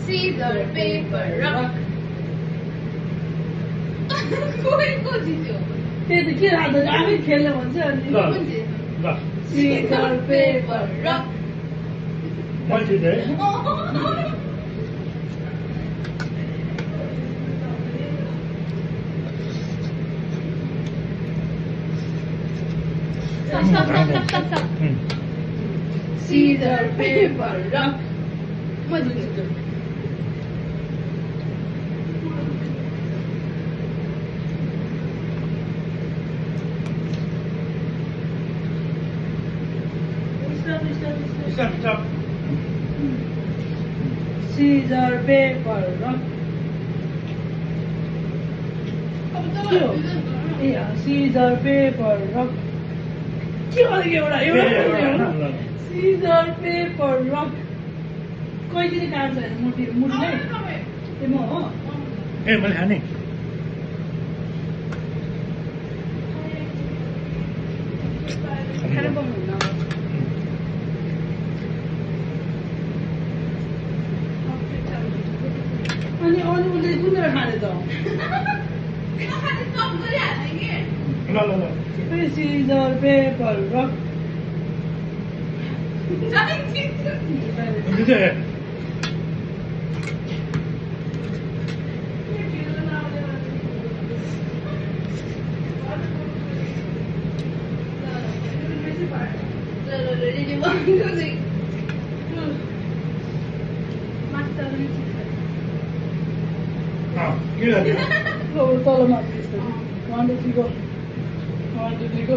Scissor, paper, rock. कोही खोजिदियो त्यही त के राख्दा आफै खेल्नु भन्छ अनि Scissor, paper, rock. Stop. Scissor, paper, rock. म जित्छु Stop. Scissor, paper, rock. Scissor, paper, rock. के भनेको एउटा Scissor, paper, rock. कहिले काट्छ होइन मुठीले ए म हो ए मैले खाने खानु पाउनुहुन्न अनि उसले कुन खाने त ल Scissor, paper, rock. तल माथि 1 2 3 go 1 2 3 go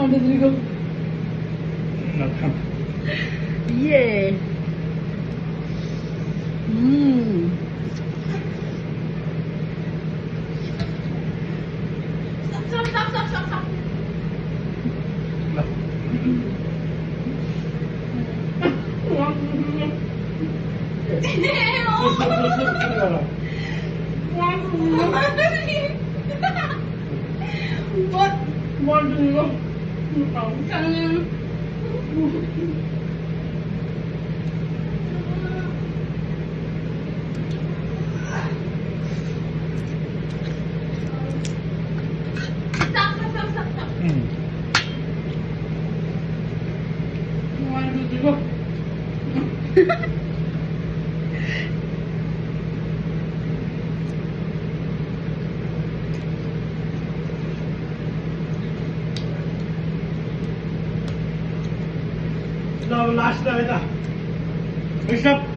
1 2 3 go Yeah. Stop. What? One, two, go. Stop. 1 2 3 go. ल लास्ट त यता